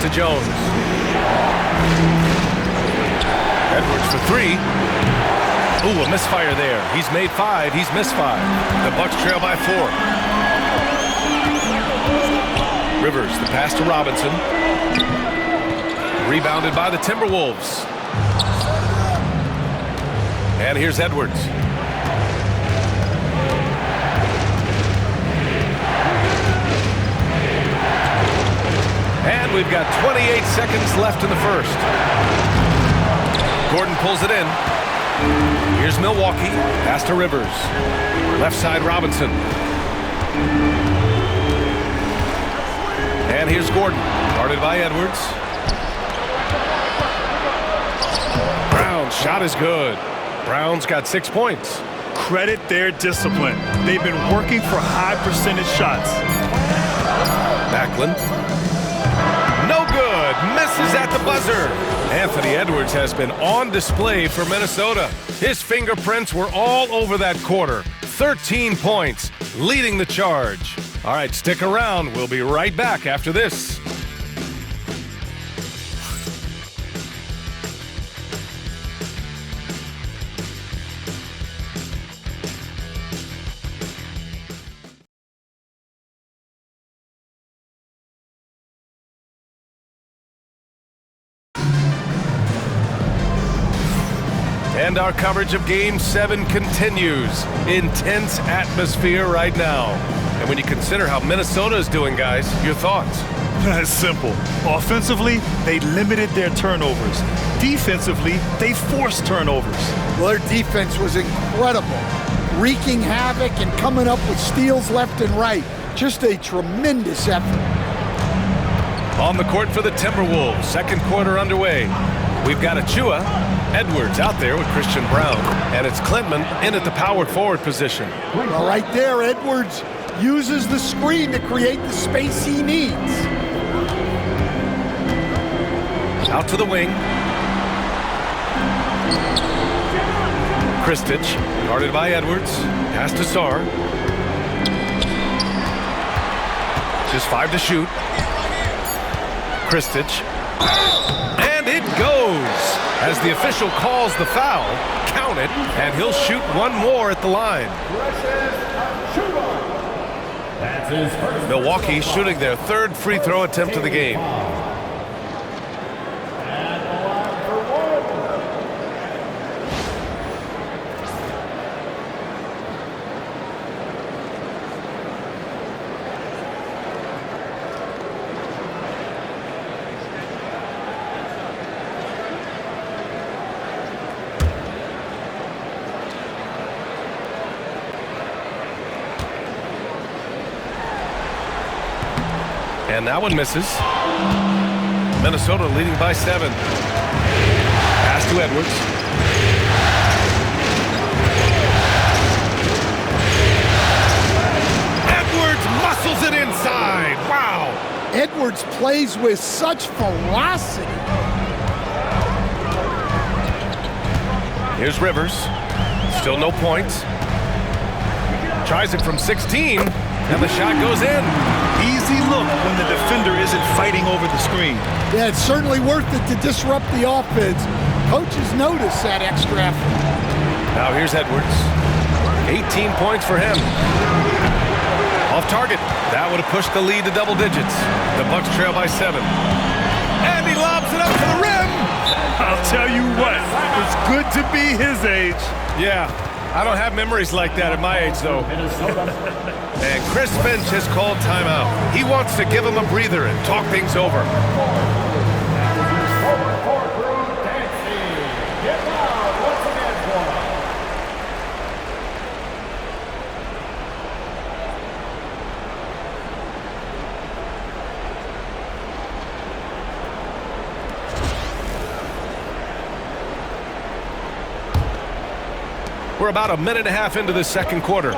to Jones. Edwards for three. Ooh, a misfire there. He's made 5. He's missed 5. The Bucks trail by 4. Rivers, the pass to Robinson. Rebounded by the Timberwolves. And here's Edwards. And we've got 28 seconds left in the first. Gordon pulls it in. Here's Milwaukee. Pass to Rivers. Left side Robinson. And here's Gordon. Guarded by Edwards. Brown's shot is good. Brown's got 6 points. Credit their discipline. They've been working for high percentage shots. Macklin. No good. Misses at the buzzer. Anthony Edwards has been on display for Minnesota. His fingerprints were all over that quarter. 13 points, leading the charge. All right, stick around. We'll be right back after this. And our coverage of Game 7 continues. Intense atmosphere right now. And when you consider how Minnesota is doing, guys, your thoughts? It's simple. Offensively, they limited their turnovers. Defensively, they forced turnovers. Well, their defense was incredible. Wreaking havoc and coming up with steals left and right. Just a tremendous effort. On the court for the Timberwolves. Second quarter underway. We've got Achua. Edwards out there with Christian Brown. And it's Klintman in at the power forward position. Well, right there, Edwards uses the screen to create the space he needs. Out to the wing. Kristich, guarded by Edwards. Pass to Sarr. Just 5 to shoot. Kristich. And it goes! As the official calls the foul, count it, and he'll shoot one more at the line. Milwaukee shooting their third free throw attempt of the game. And that one misses. Minnesota leading by 7. Pass to Edwards. Edwards muscles it inside. Wow. Edwards plays with such ferocity. Here's Rivers. Still no points. Tries it from 16, and the shot goes in. Easy look when the defender isn't fighting over the screen. Yeah, it's certainly worth it to disrupt the offense. Coaches notice that extra effort. Now here's Edwards. 18 points for him. Off target. That would have pushed the lead to double digits. The Bucks trail by 7. And he lobs it up to the rim. I'll tell you what, it's good to be his age. Yeah, I don't have memories like that at my age, though. And Chris Finch has called timeout. He wants to give him a breather and talk things over. We're about a minute and a half into the second quarter.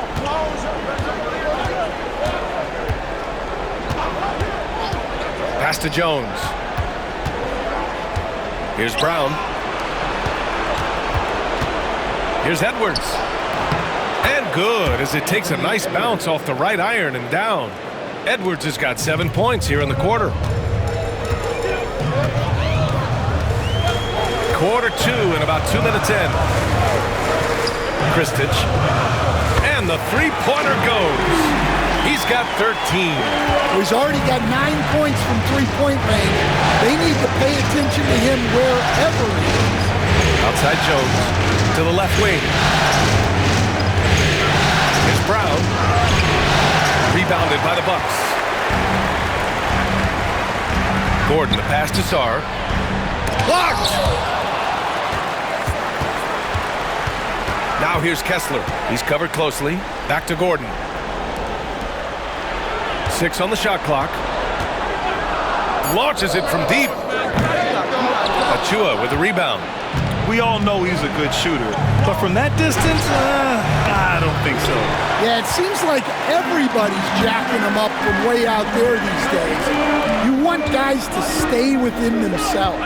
Pass to Jones. Here's Brown. Here's Edwards. And good, as it takes a nice bounce off the right iron and down. Edwards has got 7 points here in the quarter. Quarter two and about 2 minutes in. Kristich. And the three-pointer goes. He's got 13. He's already got 9 points from three-point range. They need to pay attention to him wherever he is. Outside Jones to the left wing. Here's Brown. Rebounded by the Bucks. Gordon, the pass to Sarr. Blocked! Now here's Kessler. He's covered closely. Back to Gordon. 6 on the shot clock. Launches it from deep. Achua with the rebound. We all know he's a good shooter, but from that distance, I don't think so. Yeah, it seems like everybody's jacking him up from way out there these days. You want guys to stay within themselves.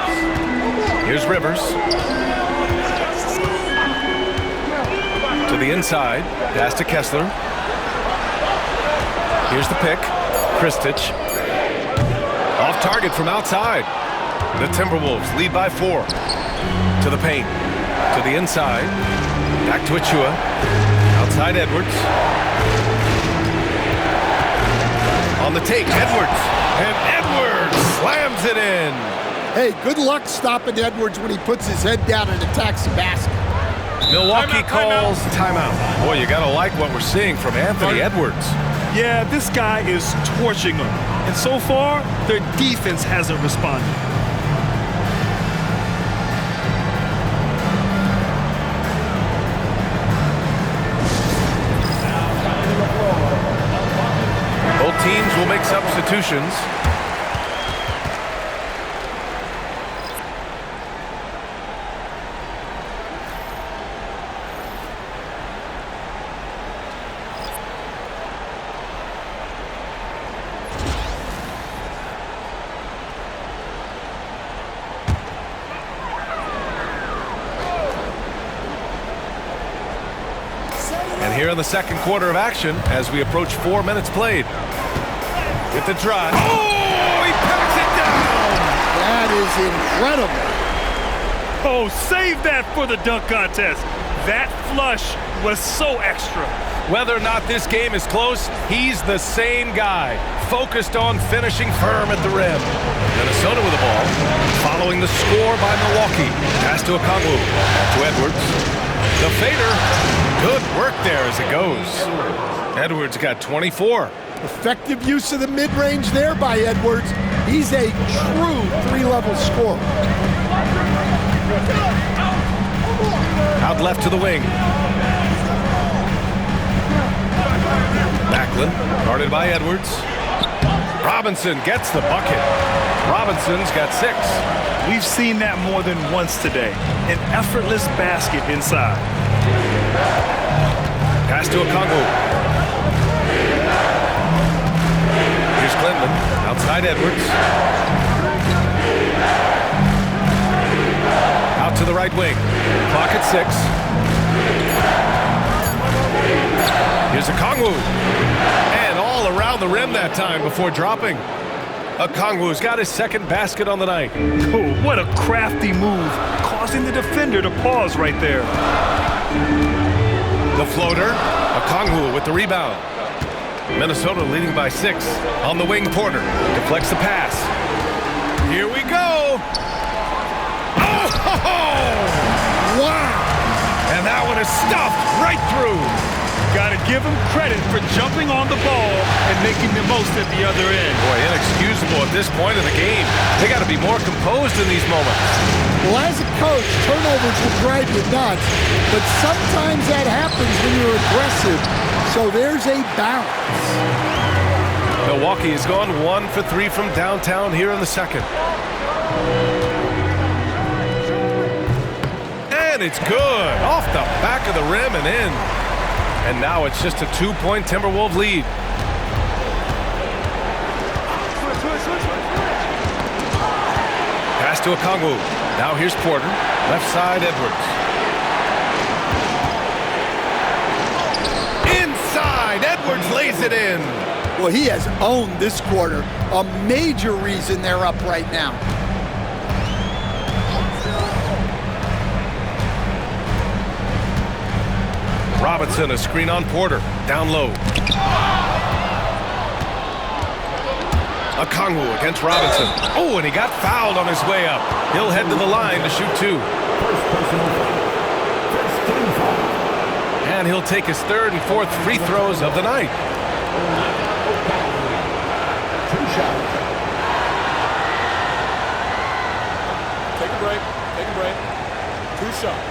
Here's Rivers. To the inside. Pass to Kessler. Here's the pick. Kristich. Off target from outside. The Timberwolves lead by 4. To the paint. To the inside. Back to Achua. Outside Edwards. On the take, Edwards. And Edwards slams it in. Hey, good luck stopping Edwards when he puts his head down and attacks the basket. Milwaukee calls timeout. Boy, you gotta like what we're seeing from Anthony Edwards. Yeah, this guy is torching them. And so far, their defense hasn't responded. Both teams will make substitutions. And here in the second quarter of action, as we approach 4 minutes played. With the drive. Oh, he packs it down! That is incredible. Oh, save that for the dunk contest. That flush was so extra. Whether or not this game is close, he's the same guy, focused on finishing firm at the rim. Minnesota with the ball, following the score by Milwaukee. Pass to Okongwu, to Edwards. The fader, good work there as it goes. Edwards got 24. Effective use of the mid-range there by Edwards. He's a true three-level scorer. Out left to the wing. Backlund, guarded by Edwards. Robinson gets the bucket. Robinson's got 6. We've seen that more than once today. An effortless basket inside. Pass to Okongwu. Here's Clinton, outside Edwards. Out to the right wing. Clock at 6. Here's Okongwu. And all around the rim that time before dropping. Okongwu's got his second basket on the night. Oh, what a crafty move, causing the defender to pause right there. The floater. Okongwu with the rebound. Minnesota leading by 6. On the wing, Porter deflects the pass. Here we go. Oh! Wow! And that one is stuffed right through. Gotta give him credit for jumping on the ball and making the most at the other end. Boy, inexcusable at this point in the game. They got to be more composed in these moments. Well, as a coach, turnovers will drive you nuts, but sometimes that happens when you're aggressive. So there's a balance. Milwaukee has gone 1 for 3 from downtown here in the second. And it's good. Off the back of the rim and in. And now it's just a 2-point Timberwolves lead. Pass to Okongwu. Now here's Porter. Left side, Edwards. Inside, Edwards lays it in. Well, he has owned this quarter. A major reason they're up right now. Robinson, a screen on Porter. Down low. Okongwu against Robinson. Oh, and he got fouled on his way up. He'll head to the line to shoot 2. And he'll take his 3rd and 4th free throws of the night. 2 shots. Take a break. Take a break. 2 shots.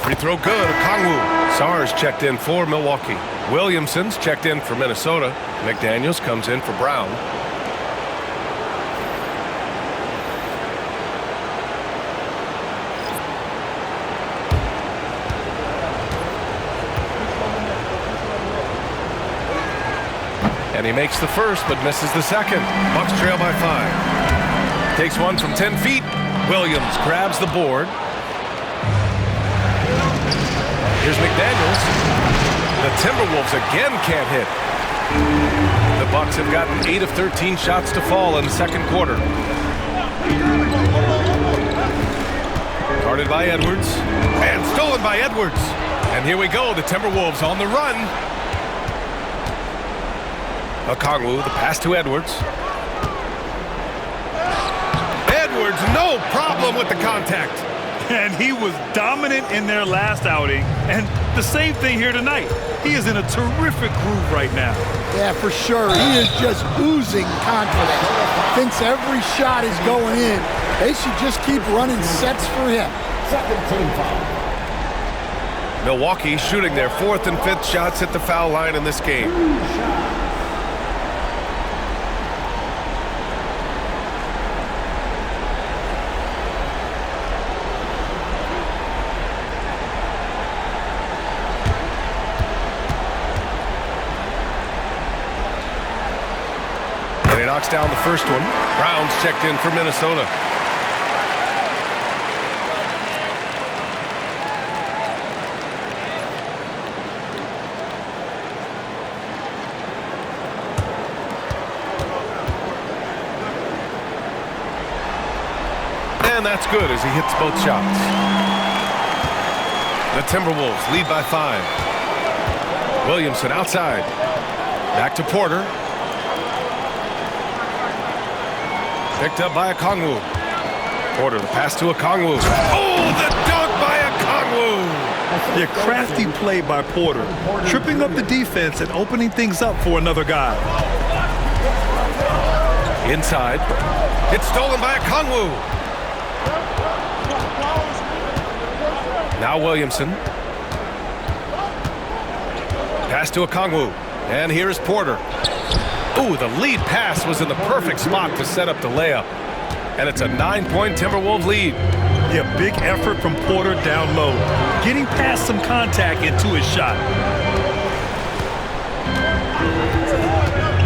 Free throw good. Okongwu. Sarr's checked in for Milwaukee. Williamson's checked in for Minnesota. McDaniels comes in for Brown. And he makes the first, but misses the second. Bucks trail by 5. Takes one from 10 feet. Williams grabs the board. Here's McDaniels. The Timberwolves again can't hit. The Bucks have gotten 8 of 13 shots to fall in the second quarter. Guarded by Edwards. And stolen by Edwards. And here we go, the Timberwolves on the run. Okongwu, the pass to Edwards. Edwards, no problem with the contact. And he was dominant in their last outing. And the same thing here tonight. He is in a terrific groove right now. Yeah, for sure. He is just oozing confidence. Thinks every shot is going in. They should just keep running sets for him. 17 foul. Milwaukee shooting their 4th and 5th shots at the foul line in this game. And he knocks down the first one. Brown's checked in for Minnesota. And that's good as he hits both shots. The Timberwolves lead by 5. Williamson outside. Back to Porter. Picked up by Okongwu. Porter, the pass to Okongwu. Oh, the dunk by Okongwu! The crafty play by Porter, tripping up the defense and opening things up for another guy. Inside. It's stolen by Okongwu. Now Williamson. Pass to Okongwu. And here's Porter. Ooh, the lead pass was in the perfect spot to set up the layup. And it's a 9-point Timberwolves lead. Yeah, big effort from Porter down low, getting past some contact into his shot.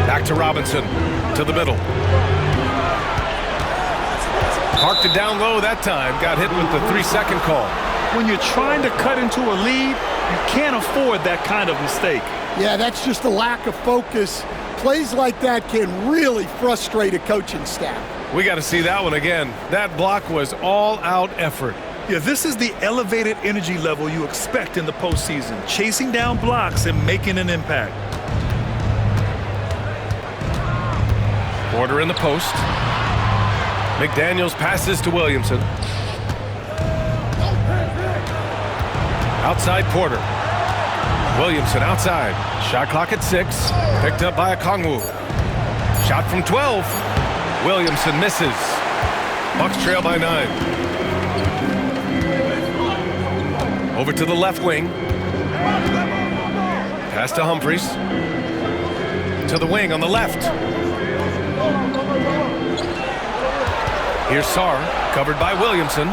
Back to Robinson, to the middle. Parked it down low that time, got hit with the 3-second call. When you're trying to cut into a lead, you can't afford that kind of mistake. Yeah, that's just a lack of focus. Plays like that can really frustrate a coaching staff. We got to see that one again. That block was all-out effort. Yeah, this is the elevated energy level you expect in the postseason, chasing down blocks and making an impact. Porter in the post. McDaniels passes to Williamson. Outside Porter. Williamson outside. Shot clock at 6. Picked up by Okongwu. Shot from 12. Williamson misses. Bucks trail by 9. Over to the left wing. Pass to Humphries. To the wing on the left. Here's Sarr, covered by Williamson.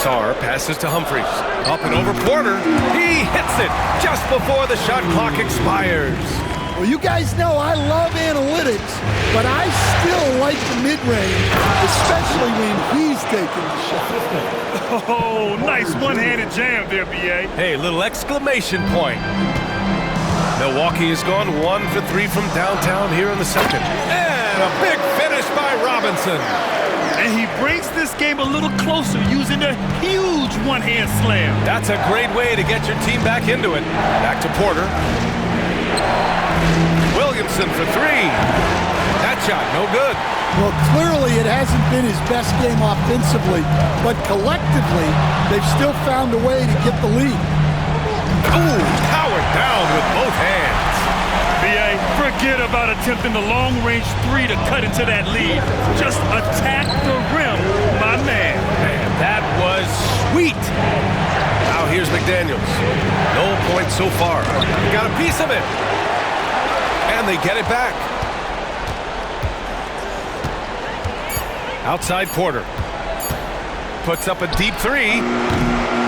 Sarr passes to Humphries. Up and over Porter. He hits it just before the shot clock expires. Well, you guys know I love analytics, but I still like the mid-range, especially when he's taking the shot. Oh, nice one-handed jam there, B.A. Hey, little exclamation point. Milwaukee has gone 1 for 3 from downtown here in the second. And a big finish by Robinson. And he brings this game a little closer using a huge one-hand slam. That's a great way to get your team back into it. Back to Porter. Williamson for 3. That shot, no good. Well, clearly it hasn't been his best game offensively, but collectively, they've still found a way to get the lead. Ooh, powered down with both hands. B.A., forget about attempting the long-range 3 to cut into that lead. Just attack the rim, my man. Man, that was sweet. Now here's McDaniels. No points so far. He got a piece of it. And they get it back. Outside Porter. Puts up a deep 3.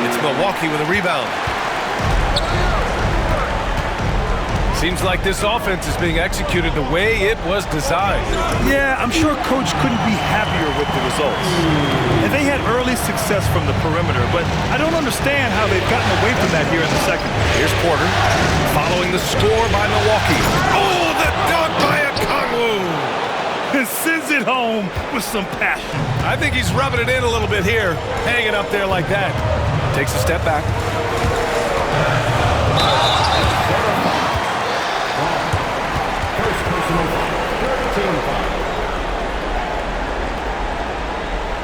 It's Milwaukee with a rebound. Seems like this offense is being executed the way it was designed. Yeah, I'm sure Coach couldn't be happier with the results. And they had early success from the perimeter, but I don't understand how they've gotten away from that here in the second. Here's Porter, following the score by Milwaukee. Oh, the dunk by Okongwu! And sends it home with some passion. I think he's rubbing it in a little bit here, hanging up there like that. Takes a step back.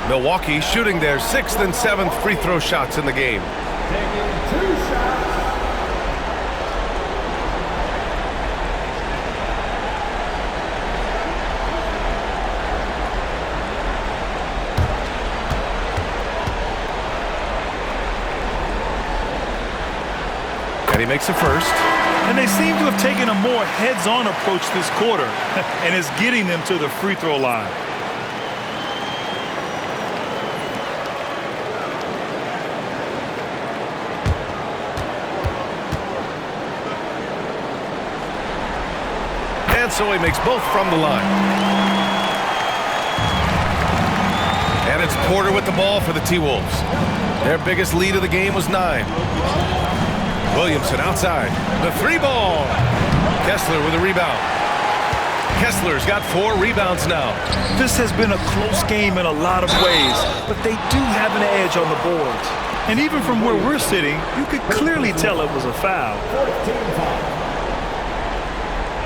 Milwaukee shooting their 6th and 7th free throw shots in the game. Taking 2 shots. And he makes a first. And they seem to have taken a more heads-on approach this quarter, and is getting them to the free throw line. And so he makes both from the line. And it's Porter with the ball for the T-Wolves. Their biggest lead of the game was 9. Williamson outside. The 3 ball. Kessler with a rebound. Kessler's got 4 rebounds now. This has been a close game in a lot of ways, but they do have an edge on the boards. And even from where we're sitting, you could clearly tell it was a foul. 14 foul.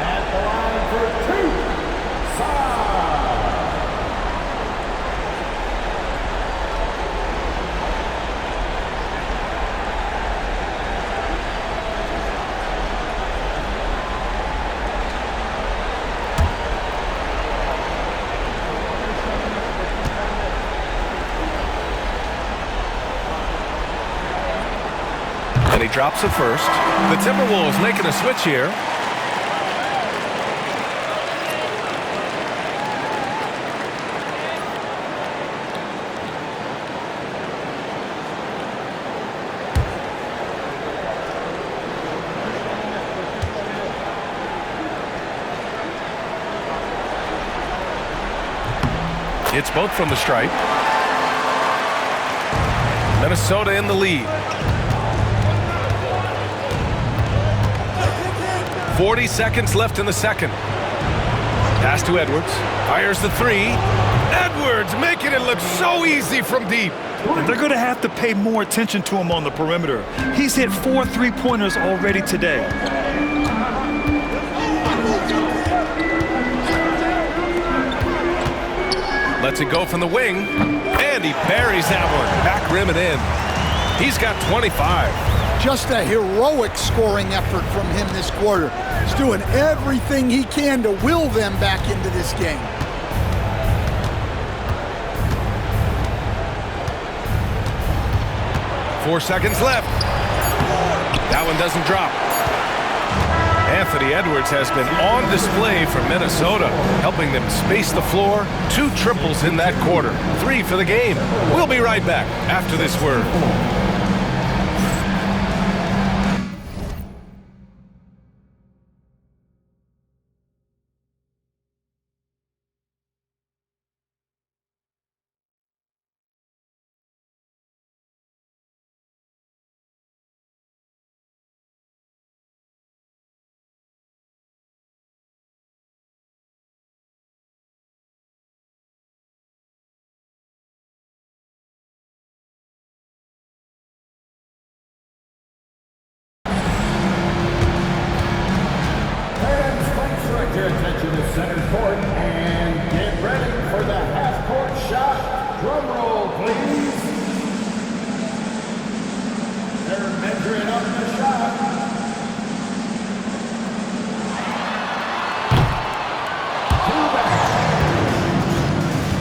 At the line for 2. And he drops it first. The Timberwolves making a switch here. It's both from the stripe. Minnesota in the lead. 40 seconds left in the second. Pass to Edwards. Fires the 3. Edwards making it look so easy from deep. And they're going to have to pay more attention to him on the perimeter. He's hit 4 3-pointers already today. Lets it go from the wing. And he buries that one. Back rim and in. He's got 25. Just a heroic scoring effort from him this quarter. He's doing everything he can to will them back into this game. Four seconds left. That one doesn't drop. Anthony Edwards has been on display for Minnesota, helping them space the floor. 2 triples in that quarter. 3 for the game. We'll be right back after this word. Bring up the shot.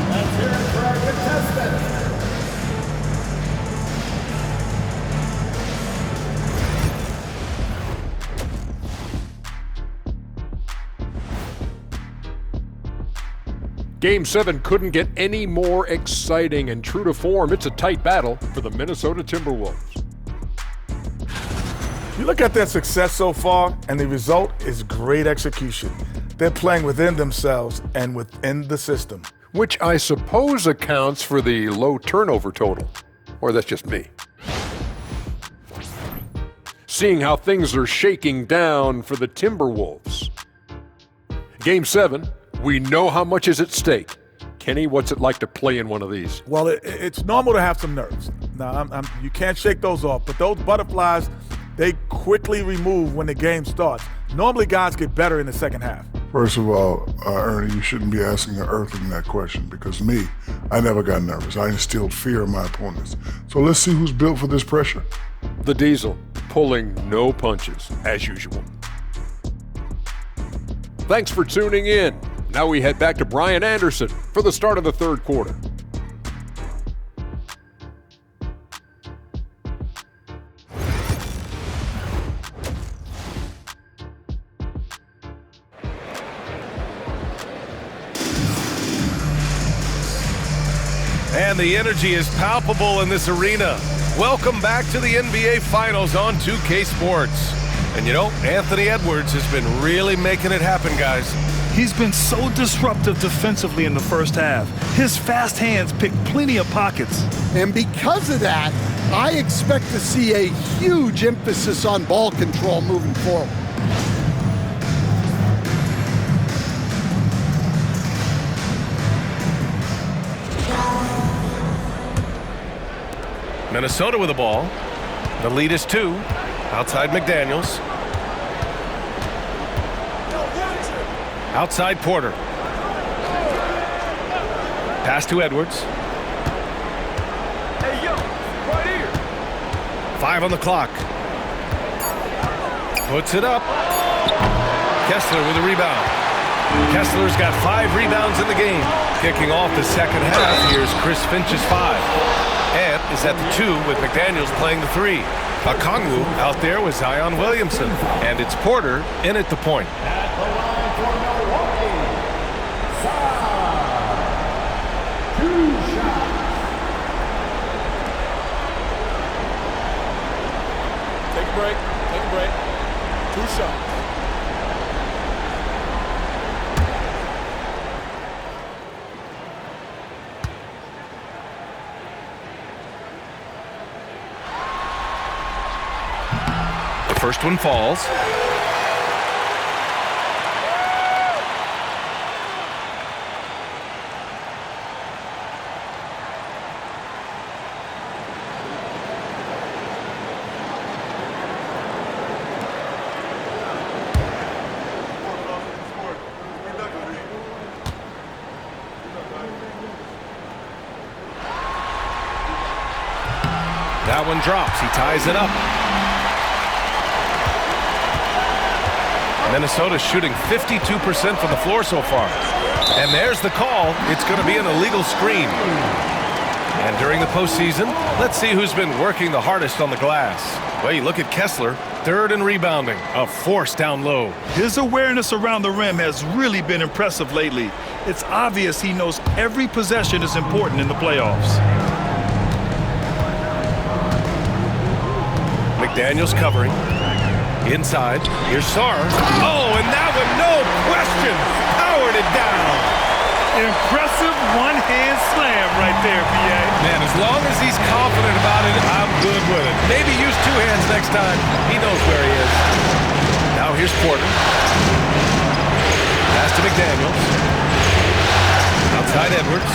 Let's hear it for our contestant. Game 7 couldn't get any more exciting, and true to form, it's a tight battle for the Minnesota Timberwolves. You look at their success so far, and the result is great execution. They're playing within themselves and within the system. Which I suppose accounts for the low turnover total. Or that's just me. Seeing how things are shaking down for the Timberwolves. Game 7, we know how much is at stake. Kenny, what's it like to play in one of these? Well, it's normal to have some nerves. Now, you can't shake those off, but those butterflies, they quickly remove when the game starts. Normally, guys get better in the second half. First of all, Ernie, you shouldn't be asking an Earthling that question because I never got nervous. I instilled fear in my opponents. So let's see who's built for this pressure. The Diesel, pulling no punches, as usual. Thanks for tuning in. Now we head back to Brian Anderson for the start of the third quarter. And the energy is palpable in this arena. Welcome back to the NBA Finals on 2K Sports. And you know, Anthony Edwards has been really making it happen, guys. He's been so disruptive defensively in the first half. His fast hands pick plenty of pockets. And because of that, I expect to see a huge emphasis on ball control moving forward. Minnesota with the ball. The lead is 2. Outside McDaniels. Outside Porter. Pass to Edwards. Hey, yo, right here. 5 on the clock. Puts it up. Kessler with a rebound. Kessler's got 5 rebounds in the game. Kicking off the second half, here's Chris Finch's 5. Ant is at the 2 with McDaniels playing the 3. Okongwu out there with Zion Williamson. And it's Porter in at the point. At the line for Milwaukee, Zion. 2 shots. Take a break. Take a break. 2 shots. First one falls. That one drops. He ties it up. Minnesota shooting 52% from the floor so far. And there's the call. It's going to be an illegal screen. And during the postseason, let's see who's been working the hardest on the glass. Well, you look at Kessler, 3rd in rebounding, a force down low. His awareness around the rim has really been impressive lately. It's obvious he knows every possession is important in the playoffs. McDaniels covering. Inside, here's Sarr. Oh, and that one, no question, powered it down. Impressive one-hand slam right there, B.A. Man, as long as he's confident about it, I'm good with it. Maybe use 2 hands next time. He knows where he is. Now here's Porter. Pass to McDaniels. Outside Edwards.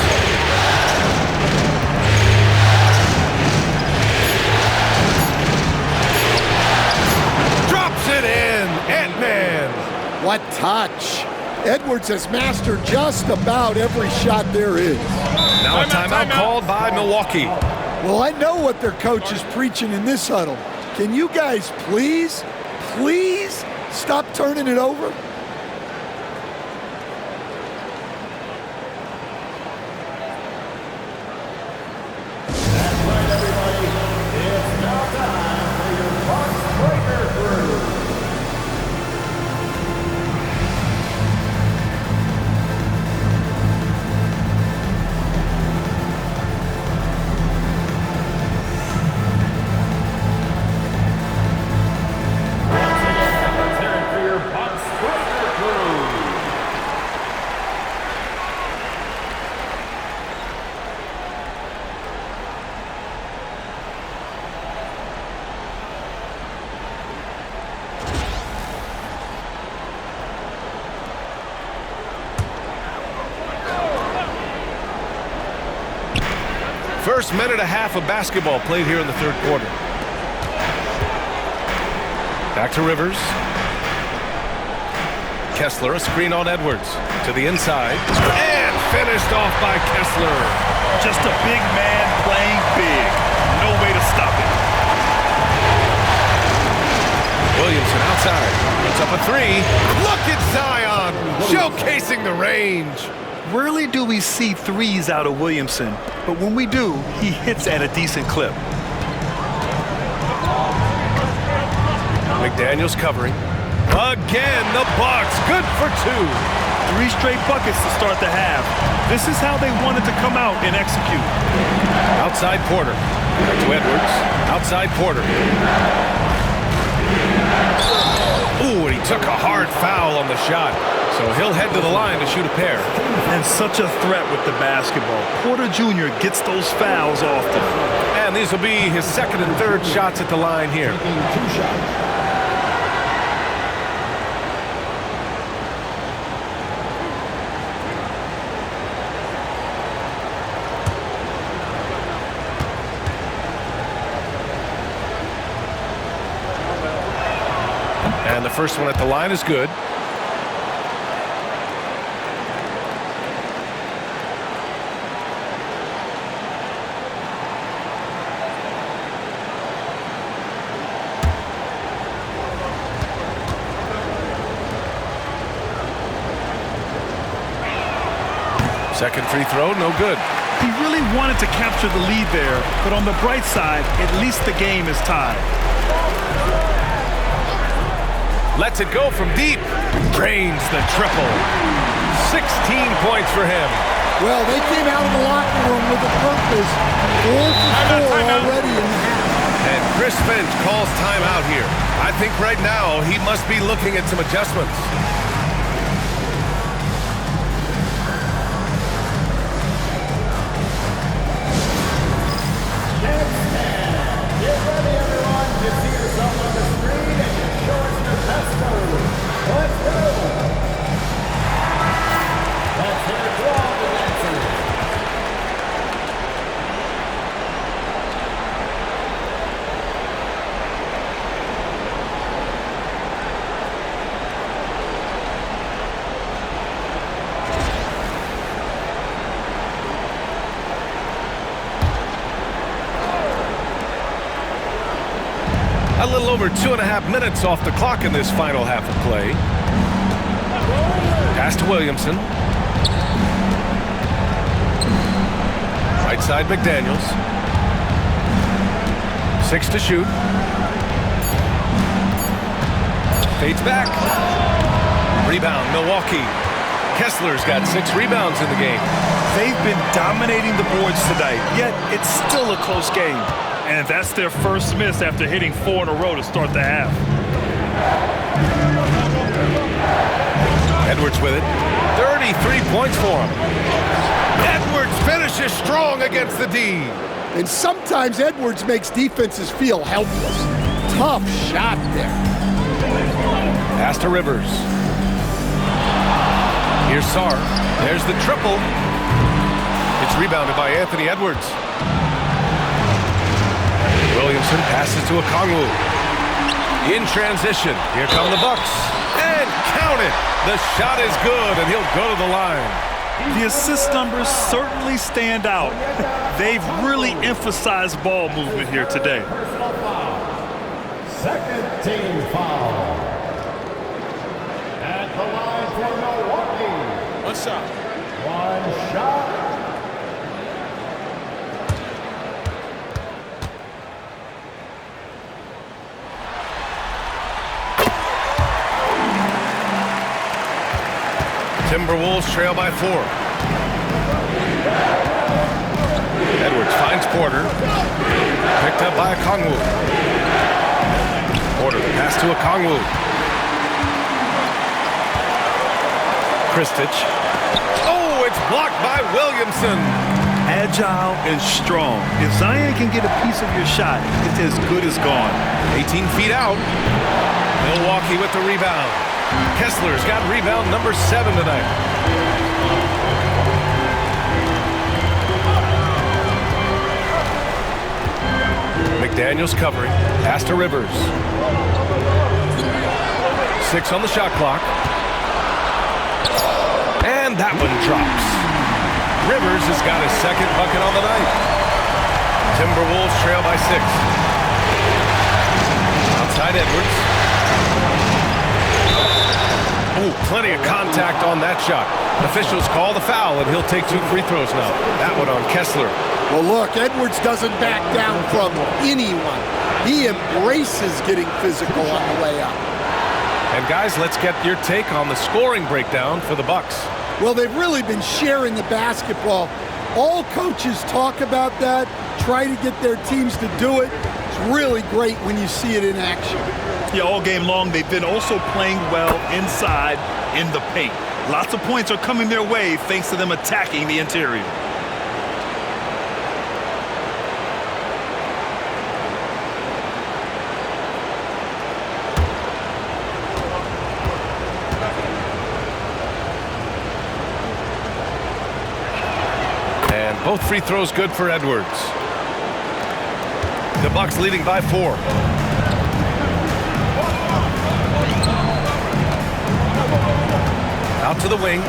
It in. Ant-Man. What touch. Edwards has mastered just about every shot there is. Now a timeout called by Milwaukee. Well, I know what their coach is preaching in this huddle. Can you guys please stop turning it over? First minute and a half of basketball played here in the third quarter. Back to Rivers. Kessler, a screen on Edwards. To the inside. And finished off by Kessler. Just a big man playing big. No way to stop it. Williamson outside. Puts up a three. Look at Zion showcasing the range. Rarely do we see threes out of Williamson, but when we do, he hits at a decent clip. McDaniels covering. Again, the Bucks. Good for two. 3 straight buckets to start the half. This is how they wanted to come out and execute. Outside Porter. Back to Edwards. Outside Porter. Ooh, and he took a hard foul on the shot. So he'll head to the line to shoot a pair. And such a threat with the basketball. Porter Jr. gets those fouls often. And these will be his second and third shots at the line here. And the first one at the line is good. Second free throw, no good. He really wanted to capture the lead there, but on the bright side, at least the game is tied. Lets it go from deep. Drains the triple. 16 points for him. Well, they came out of the locker room with a purpose. 4 for 4 already in the half. And Chris Finch calls timeout here. I think right now he must be looking at some adjustments. A little over 2.5 minutes off the clock in this final half of play. Pass to Williamson. Right side McDaniels. 6 to shoot. Fades back. Rebound, Milwaukee. Kessler's got 6 rebounds in the game. They've been dominating the boards tonight, yet it's still a close game. And that's their first miss after hitting 4 in a row to start the half. Edwards with it. 33 points for him. Edwards finishes strong against the D. And sometimes Edwards makes defenses feel helpless. Tough shot there. Pass to Rivers. Here's Sarr. There's the triple. It's rebounded by Anthony Edwards. Williamson passes to Okongwu. In transition. Here come the Bucks. And count it. The shot is good, and he'll go to the line. The assist numbers certainly stand out. They've really emphasized ball movement here today. Team foul. At the line for Milwaukee. One shot. One shot. Timberwolves trail by 4. Edwards finds Porter. Picked up by Okongwu. Porter, pass to Okongwu. Kristich. Oh, it's blocked by Williamson. Agile and strong. If Zion can get a piece of your shot, it's as good as gone. 18 feet out. Milwaukee with the rebound. Kessler's got rebound number 7 tonight. McDaniels covering. Pass to Rivers. 6 on the shot clock. And that one drops. Rivers has got his second bucket on the night. Timberwolves trail by 6. Outside Edwards. Oh, plenty of contact on that shot. Officials call the foul, and he'll take 2 free throws now. That one on Kessler. Well, look, Edwards doesn't back down from anyone. He embraces getting physical on the way up. And guys, let's get your take on the scoring breakdown for the Bucks. Well, they've really been sharing the basketball. All coaches talk about that, try to get their teams to do it. It's really great when you see it in action. Yeah, all game long, they've been also playing well inside in the paint. Lots of points are coming their way thanks to them attacking the interior. And both free throws good for Edwards. The Bucks leading by 4. Out to the wing.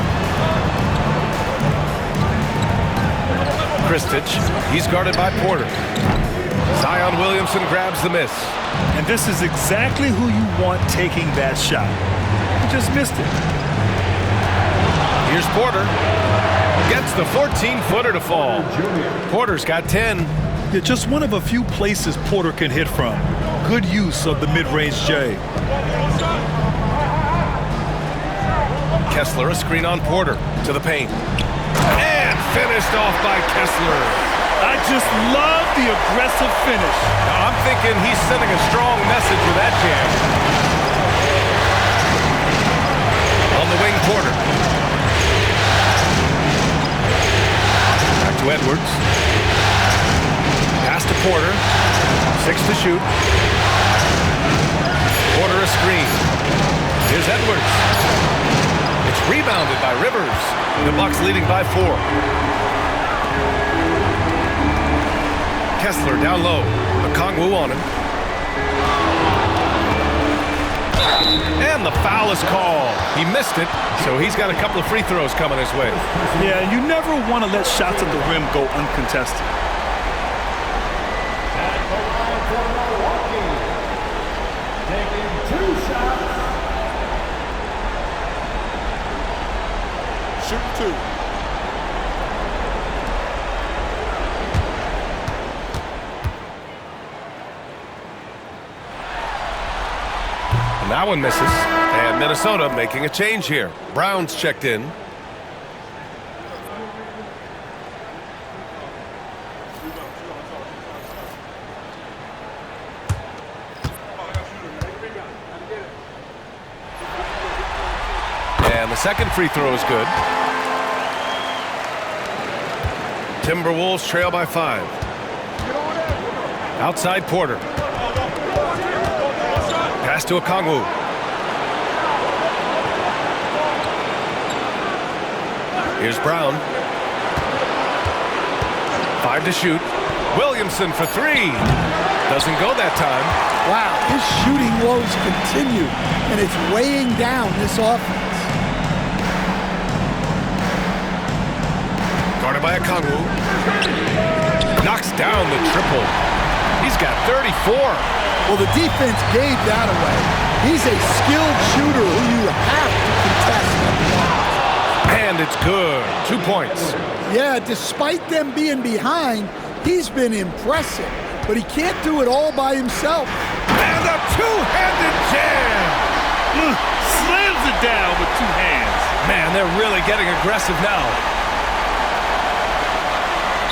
Kristich. He's guarded by Porter. Zion Williamson grabs the miss. And this is exactly who you want taking that shot. He just missed it. Here's Porter. Gets the 14-footer to fall. Porter's got 10. Yeah, just one of a few places Porter can hit from. Good use of the mid-range J. Kessler, a screen on Porter, to the paint. And finished off by Kessler. I just love the aggressive finish. Now, I'm thinking he's sending a strong message with that jam. On the wing, Porter. Back to Edwards. Pass to Porter. 6 to shoot. Porter a screen. Here's Edwards. It's rebounded by Rivers. The Bucks leading by 4. Kessler down low. Okongwu on him. And the foul is called. He missed it, so he's got a couple of free throws coming his way. Yeah, you never want to let shots at the rim go uncontested. At the line for Milwaukee. Taking 2 shots. Shoot 2. And that one misses. And Minnesota making a change here. Brown's checked in. And the second free throw is good. Timberwolves trail by 5. Outside Porter. Pass to Okongwu. Here's Brown. 5 to shoot. Williamson for 3. Doesn't go that time. Wow, his shooting woes continue, and it's weighing down this offense. Guarded by Okongwu. Knocks down the triple. He's got 34. Well, the defense gave that away. He's a skilled shooter who you have to contest. And it's good. 2 points. Yeah, despite them being behind, he's been impressive. But he can't do it all by himself. And a two-handed jam. Slams it down with 2 hands. Man, they're really getting aggressive now.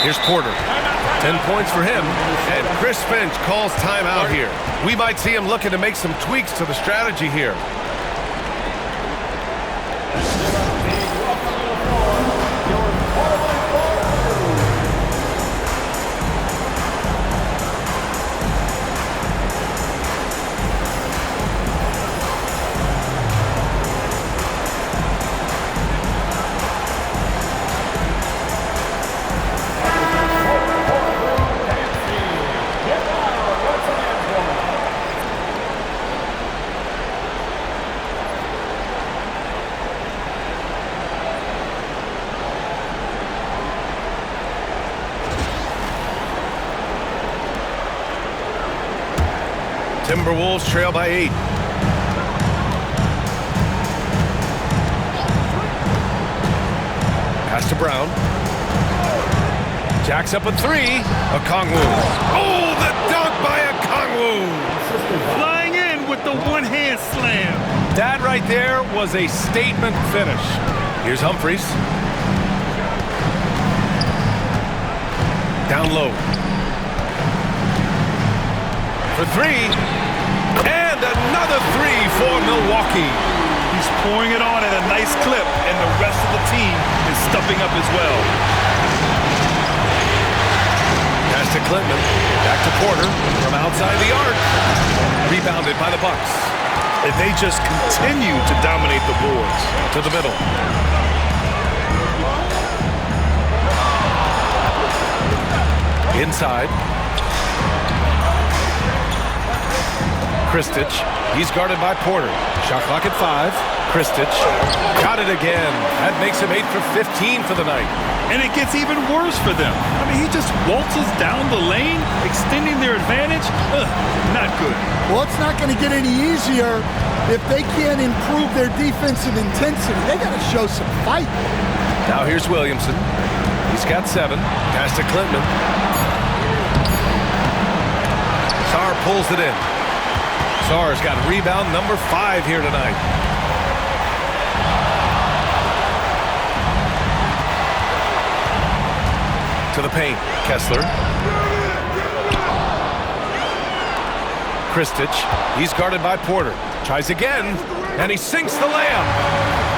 Here's Porter. 10 points for him. And Chris Finch calls timeout here. We might see him looking to make some tweaks to the strategy here. Timberwolves trail by 8. Pass to Brown. Jacks up a 3. Okongwu. Oh, the dunk by Okongwu. Flying in with the one-hand slam. That right there was a statement finish. Here's Humphries. Down low. For 3. And another 3 for Milwaukee. He's pouring it on at a nice clip, and the rest of the team is stepping up as well. Pass to Clinton. Back to Porter from outside the arc. Rebounded by the Bucks. And they just continue to dominate the boards. To the middle. Inside. Kristich. He's guarded by Porter. Shot clock at 5. Kristich. Got it again. That makes him 8 for 15 for the night. And it gets even worse for them. I mean, he just waltzes down the lane, extending their advantage. Not good. Well, it's not going to get any easier if they can't improve their defensive intensity. They got to show some fight. Now here's Williamson. He's got 7. Pass to Clinton. Sarr pulls it in. Sarr's got rebound number 5 here tonight. To the paint. Kessler. Kristich. He's guarded by Porter. Tries again, and he sinks the layup.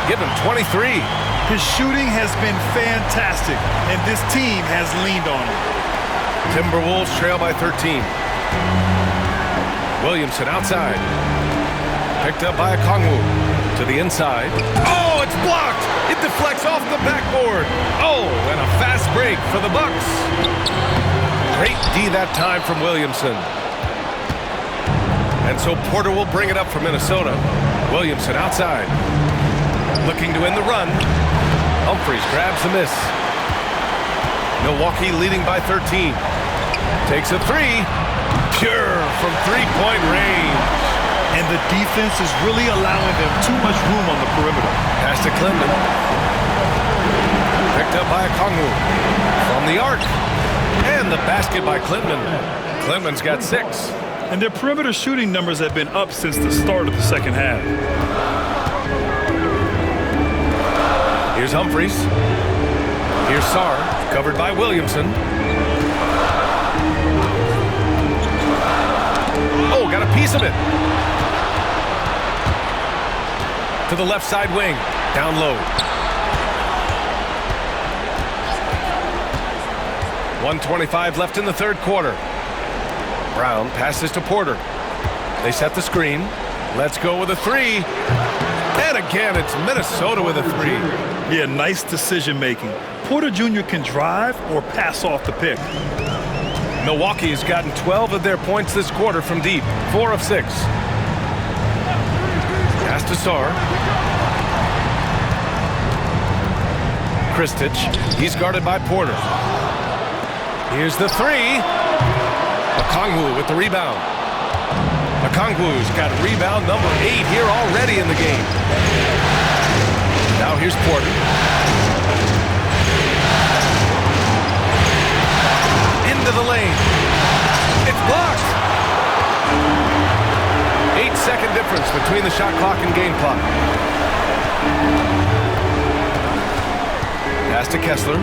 Give him 23. His shooting has been fantastic, and this team has leaned on him. Timberwolves trail by 13. Williamson outside. Picked up by Okongwu. To the inside. Oh, it's blocked! It deflects off the backboard. Oh, and a fast break for the Bucks. Great D that time from Williamson. And so Porter will bring it up for Minnesota. Williamson outside. Looking to end the run. Humphries grabs the miss. Milwaukee leading by 13. Takes a 3. Pure from three-point range. And the defense is really allowing them too much room on the perimeter. Pass to Clinton. Picked up by Okongwu. From the arc. And the basket by Clinton. Clinton's got 6. And their perimeter shooting numbers have been up since the start of the second half. Here's Humphries. Here's Sarr, covered by Williamson. Oh, got a piece of it. To the left side wing, down low. 1:25 left in the third quarter. Brown passes to Porter. They set the screen. Let's go with a 3. And again, it's Minnesota with a 3. Yeah, nice decision making. Porter Jr. can drive or pass off the pick. Milwaukee has gotten 12 of their points this quarter from deep. 4 of 6. Pass to Sarr. Kristich. He's guarded by Porter. Here's the 3. Okongwu with the rebound. Okongwu's got rebound number 8 here already in the game. Now here's Porter. Into the lane. It's blocked. 8-second difference between the shot clock and game clock. Pass to Kessler.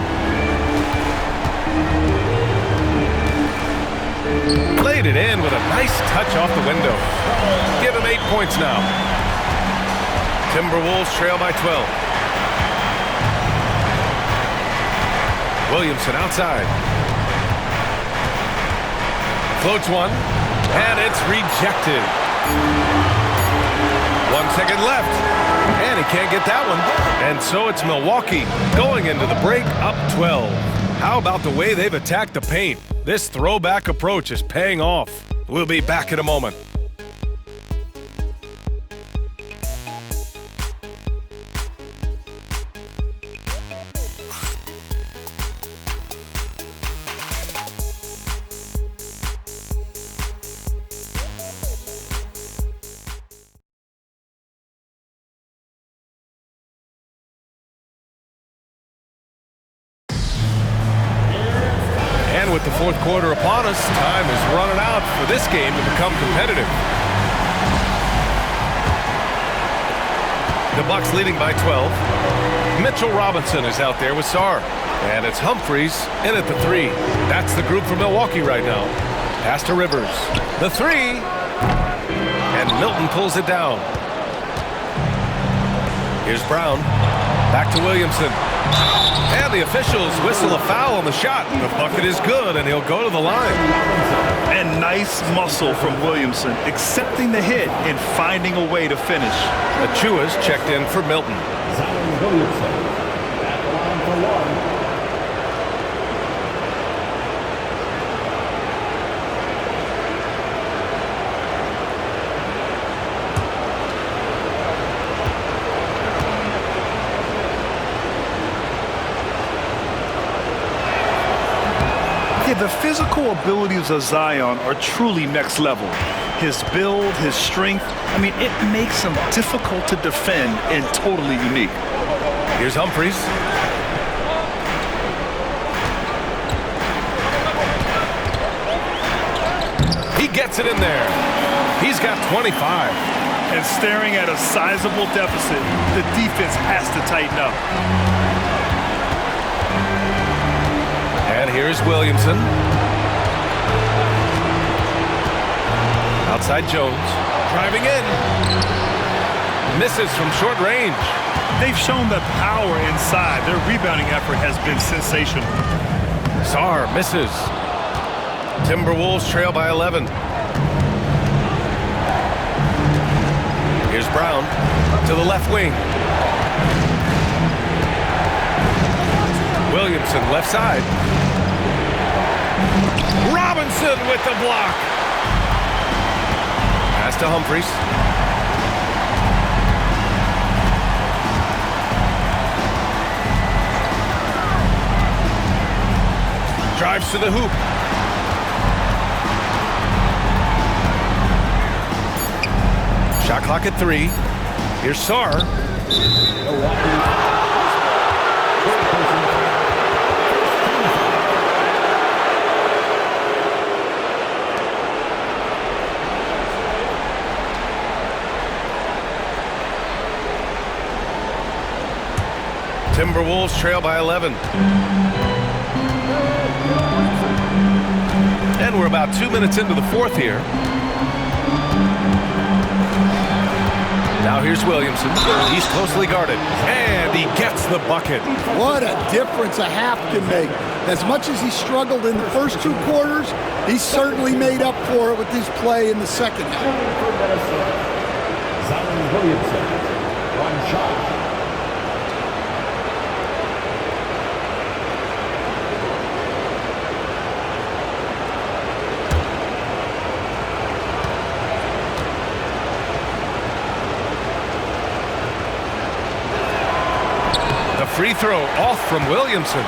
Played it in with a nice touch off the window. Give him 8 points now. Timberwolves trail by 12. Williamson outside. Floats one, and it's rejected. 1 second left, and he can't get that one. And so it's Milwaukee going into the break up 12. How about the way they've attacked the paint? This throwback approach is paying off. We'll be back in a moment. With the fourth quarter upon us, time is running out for this game to become competitive. The Bucks leading by 12. Mitchell Robinson is out there with Sarr. And it's Humphries in at the 3. That's the group for Milwaukee right now. Pass to Rivers. The 3. And Milton pulls it down. Here's Brown. Back to Williamson. And the officials whistle a foul on the shot. The bucket is good, and he'll go to the line. And nice muscle from Williamson, accepting the hit and finding a way to finish. Achua's checked in for Milton. Zion Williamson at the line for one. The physical abilities of Zion are truly next level. His build, his strength, I mean, it makes him difficult to defend and totally unique. Here's Humphries. He gets it in there. He's got 25. And staring at a sizable deficit, the defense has to tighten up. And here's Williamson. Outside Jones. Driving in. Misses from short range. They've shown the power inside. Their rebounding effort has been sensational. Sarr misses. Timberwolves trail by 11. Here's Brown to the left wing. Williamson left side. Robinson with the block. Pass to Humphries. Drives to the hoop. Shot clock at 3. Here's Sarr. Timberwolves trail by 11. And we're about 2 minutes into the fourth here. Now here's Williamson. He's closely guarded. And he gets the bucket. What a difference a half can make. As much as he struggled in the first 2 quarters, he certainly made up for it with his play in the second half. Zion Williamson, one shot. Free throw off from Williamson.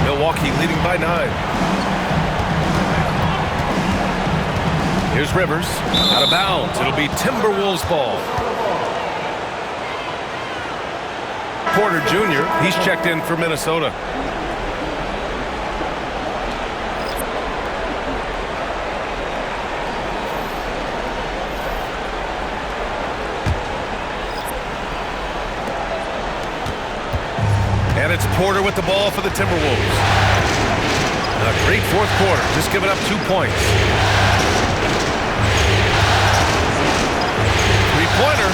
Milwaukee leading by 9. Here's Rivers. Out of bounds. It'll be Timberwolves ball. Porter Jr., he's checked in for Minnesota. And it's Porter with the ball for the Timberwolves. A great fourth quarter, just giving up 2 points. Three-pointer.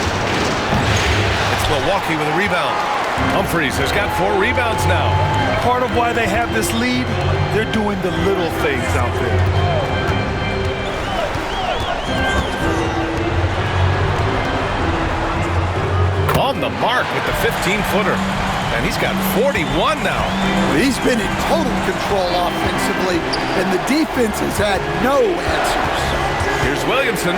It's Milwaukee with a rebound. Humphries has got 4 rebounds now. Part of why they have this lead, they're doing the little things out there. On the mark with the 15-footer. And he's got 41 now. He's been in total control offensively, and the defense has had no answers. Here's Williamson.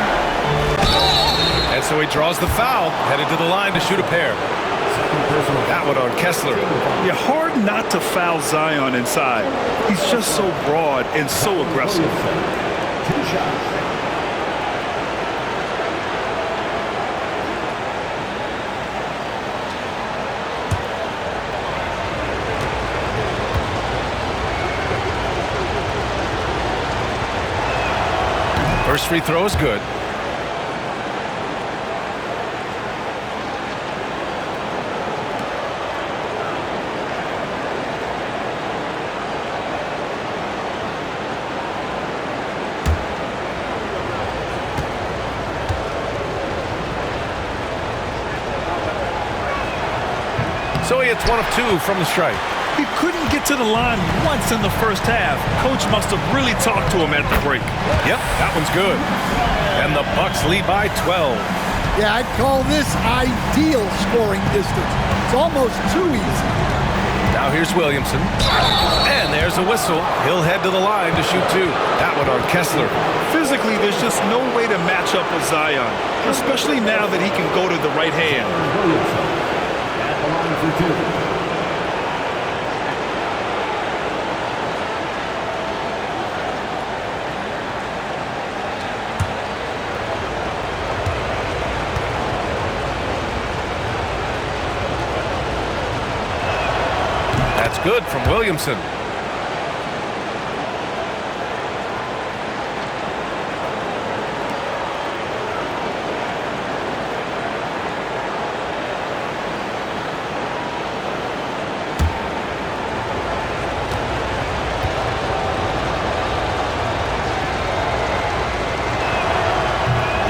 And so he draws the foul, headed to the line to shoot a pair. That one on Kessler. Yeah, hard not to foul Zion inside. He's just so broad and so aggressive. 2 shots. First free throw is good. So he hits 1 of 2 from the stripe. He couldn't get to the line once in the first half. Coach must have really talked to him at the break. Yep, that one's good. And the Bucks lead by 12. Yeah, I'd call this ideal scoring distance. It's almost too easy. Now here's Williamson. And there's a whistle. He'll head to the line to shoot 2. That one on Kessler. Physically, there's just no way to match up with Zion, especially now that he can go to the right hand. Williamson at the line for 2. That's good from Williamson.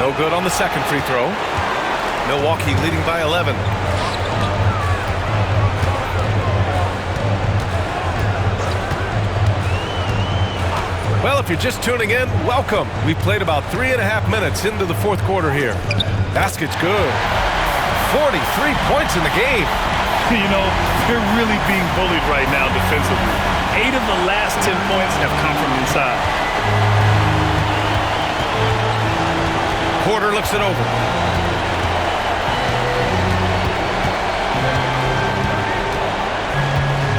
No good on the second free throw. Milwaukee leading by 11. Well, if you're just tuning in, welcome. We've played about 3.5 minutes into the fourth quarter here. Basket's good. 43 points in the game. You know, they're really being bullied right now defensively. 8 of the last 10 points have come from inside. Porter looks it over.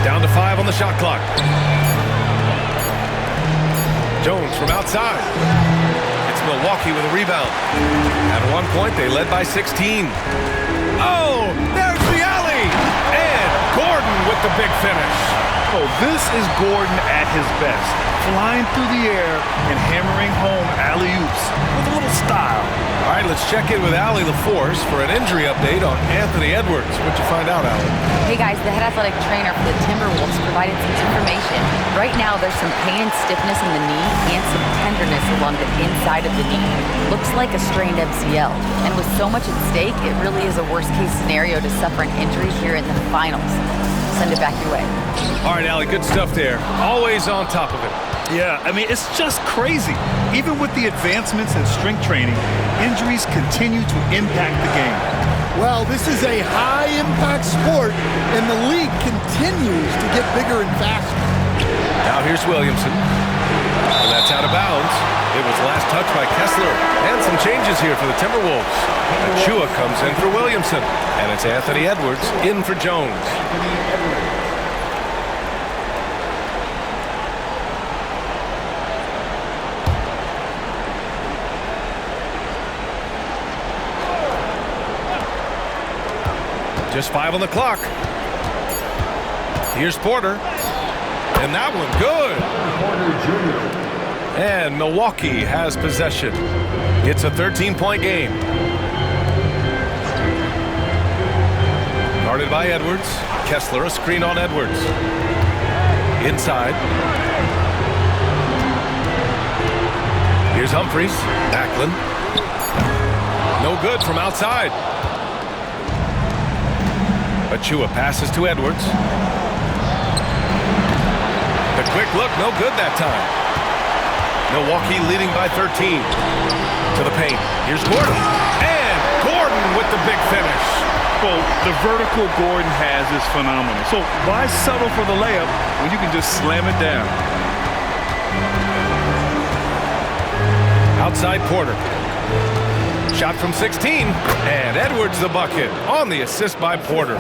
Down to 5 on the shot clock. Jones from outside. It's Milwaukee with a rebound. At one point, they led by 16. Oh, there's the alley! And Gordon with the big finish. Oh, this is Gordon at his best. Flying through the air and hammering home alley-oops with a little style. All right, let's check in with Allie LaForce for an injury update on Anthony Edwards. What'd you find out, Allie? Hey guys, the head athletic trainer for the Timberwolves provided some information. Right now, there's some pain and stiffness in the knee and some tenderness along the inside of the knee. Looks like a strained MCL. And with so much at stake, it really is a worst-case scenario to suffer an injury here in the finals. Send it back your way. All right, Allie, good stuff there. Always on top of it. Yeah, I mean, it's just crazy. Even with the advancements in strength training, injuries continue to impact the game. Well, this is a high-impact sport, and the league continues to get bigger and faster. Now here's Williamson. And that's out of bounds. It was last touched by Kessler. And some changes here for the Timberwolves. Achua comes in for Williamson. And it's Anthony Edwards in for Jones. Just 5 on the clock. Here's Porter. And that one good. And Milwaukee has possession. It's a 13-point game. Guarded by Edwards. Kessler, a screen on Edwards. Inside. Here's Humphries. Macklin. No good from outside. Achua passes to Edwards. The quick look, no good that time. Milwaukee leading by 13. To the paint. Here's Gordon. And Gordon with the big finish. Well, the vertical Gordon has is phenomenal. So why settle for the layup when you can just slam it down? Outside Porter. Shot from 16. And Edwards the bucket on the assist by Porter.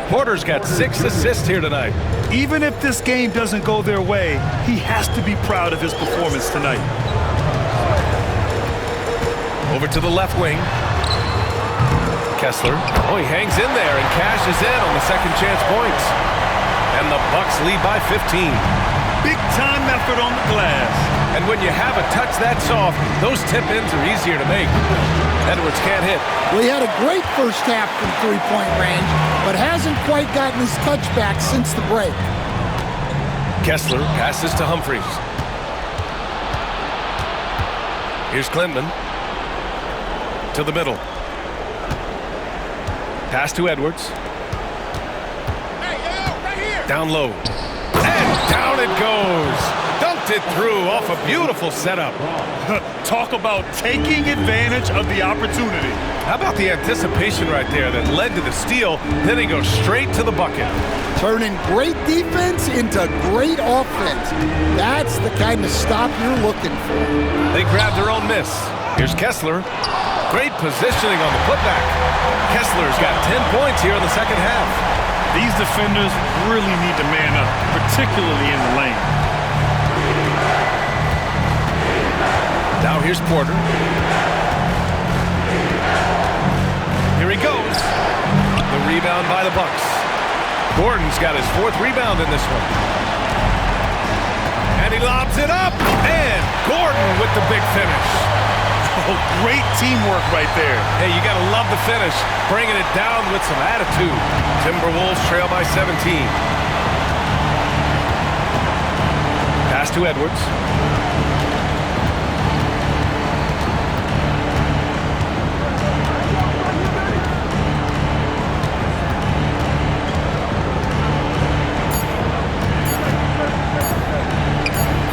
Porter's got 6 assists here tonight. Even if this game doesn't go their way, he has to be proud of his performance tonight. Over to the left wing. Kessler. Oh, he hangs in there and cashes in on the second chance points. And the Bucks lead by 15. Big time effort on the glass. And when you have a touch that soft, those tip-ins are easier to make. Edwards can't hit. Well, he had a great first half from three-point range, but hasn't quite gotten his touchback since the break. Kessler passes to Humphries. Here's Clinton. To the middle. Pass to Edwards. Down low. And down it goes. Dunked it through off a beautiful setup. Talk about taking advantage of the opportunity. How about the anticipation right there that led to the steal, then he goes straight to the bucket. Turning great defense into great offense. That's the kind of stop you're looking for. They grabbed their own miss. Here's Kessler. Great positioning on the putback. Kessler's got 10 points here in the second half. These defenders really need to man up, particularly in the lane. Now here's Porter. Here he goes. The rebound by the Bucks. Gordon's got his 4th rebound in this one. And he lobs it up. And Gordon with the big finish. Oh, great teamwork right there. Hey, you got to love the finish. Bringing it down with some attitude. Timberwolves trail by 17. Pass to Edwards.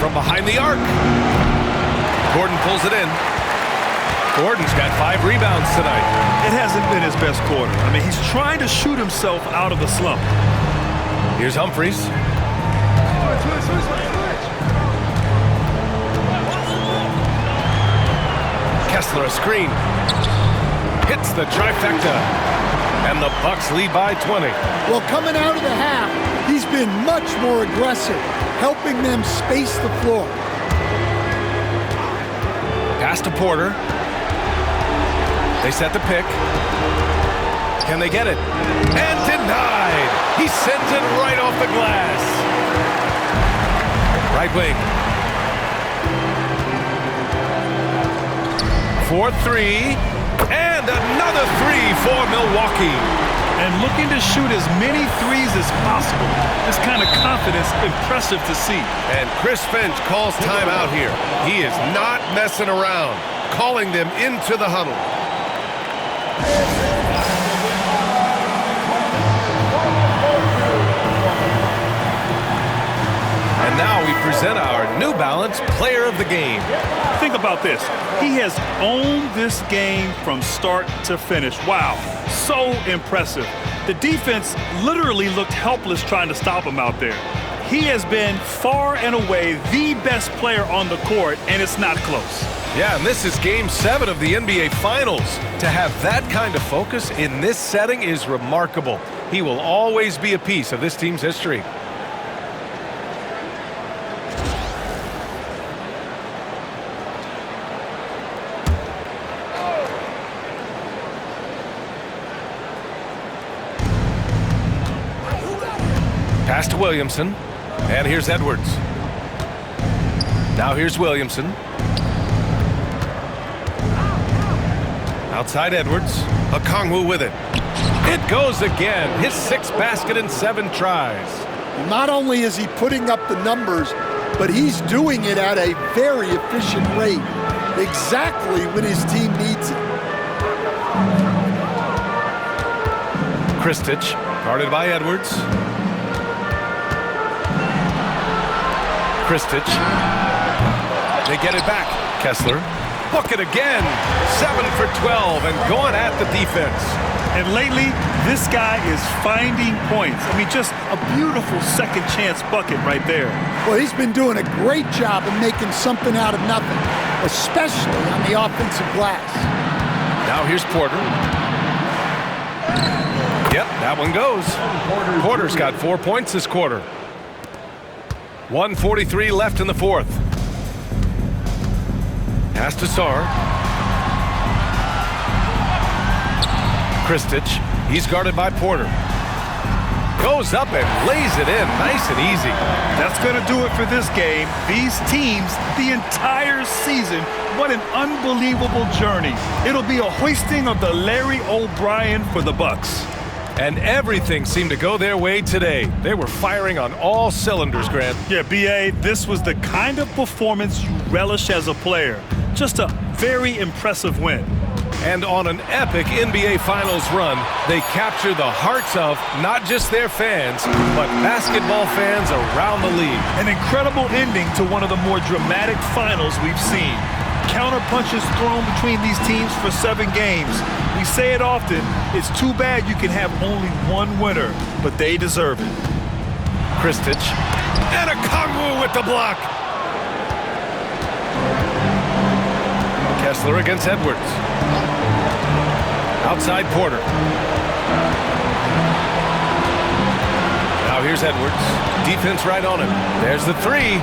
From behind the arc. Gordon pulls it in. Gordon's got 5 rebounds tonight. It hasn't been his best quarter. I mean, he's trying to shoot himself out of the slump. Here's Humphries. Kessler a screen. Hits the trifecta. And the Bucks lead by 20. Well, coming out of the half, he's been much more aggressive, helping them space the floor. Pass to Porter. They set the pick. Can they get it? And denied. He sends it right off the glass. Right wing. 4-3. And another 3 for Milwaukee. And looking to shoot as many threes as possible. This kind of confidence, impressive to see. And Chris Finch calls timeout here. He is not messing around, calling them into the huddle. And now we present our New Balance Player of the Game. Think about this. He has owned this game from start to finish. Wow, so impressive. The defense literally looked helpless trying to stop him out there. He has been far and away the best player on the court, and it's not close. Yeah, and this is Game 7 of the NBA Finals. To have that kind of focus in this setting is remarkable. He will always be a piece of this team's history. Pass to Williamson. And here's Edwards. Now here's Williamson. Outside Edwards. Okongwu with it. It goes again. His 6th basket in 7 tries. Not only is he putting up the numbers, but he's doing it at a very efficient rate. Exactly when his team needs it. Kristich, guarded by Edwards. Kristich. They get it back. Kessler. Book it again. 7 for 12 and going at the defense. And lately, this guy is finding points. I mean, just a beautiful second chance bucket right there. Well, he's been doing a great job of making something out of nothing, especially on the offensive glass. Now here's Porter. Yep, that one goes. Porter's got 4 points this quarter. 1:43 left in the 4th. Pass to Sarr. Kristich. He's guarded by Porter. Goes up and lays it in. Nice and easy. That's going to do it for this game. These teams, the entire season, what an unbelievable journey. It'll be a hoisting of the Larry O'Brien for the Bucks. And everything seemed to go their way today. They were firing on all cylinders, Grant. Yeah, B.A., this was the kind of performance you relish as a player. Just a very impressive win. And on an epic NBA Finals run, they capture the hearts of not just their fans, but basketball fans around the league. An incredible ending to one of the more dramatic finals we've seen. Counter-punches thrown between these teams for 7 games. We say it often, it's too bad you can have only one winner, but they deserve it. Kristich. And Okongwu with the block. Kessler against Edwards. Outside Porter. Now here's Edwards. Defense right on him. There's the 3.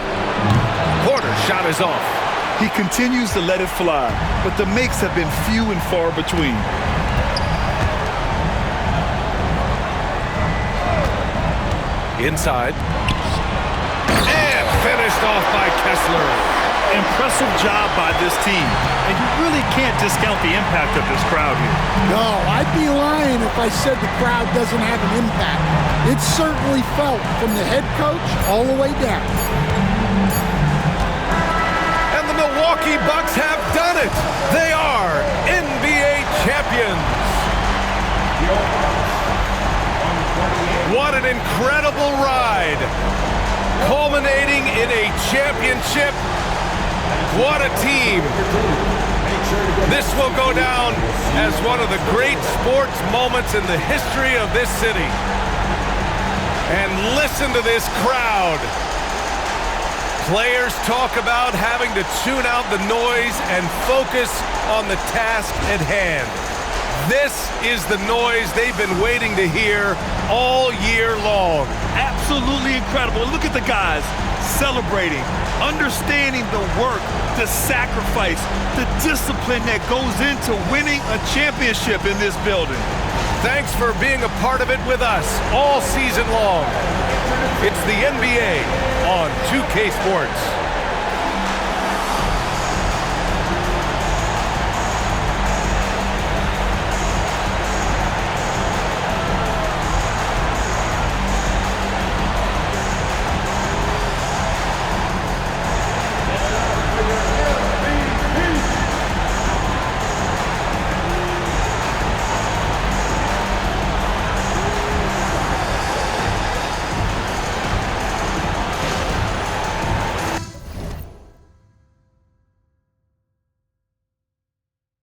Porter's shot is off. He continues to let it fly, but the makes have been few and far between. Inside. And finished off by Kessler. Impressive job by this team, and you really can't discount the impact of this crowd here. No, I'd be lying if I said the crowd doesn't have an impact. It's certainly felt from the head coach all the way down. And the Milwaukee Bucks have done it. They are NBA champions. What an incredible ride, culminating in a championship. What a team. This will go down as one of the great sports moments in the history of this city. And listen to this crowd. Players talk about having to tune out the noise and focus on the task at hand. This is the noise they've been waiting to hear all year long. Absolutely incredible. Look at the guys celebrating, understanding the work, the sacrifice, the discipline that goes into winning a championship in this building. Thanks for being a part of it with us all season long. It's the NBA on 2K Sports.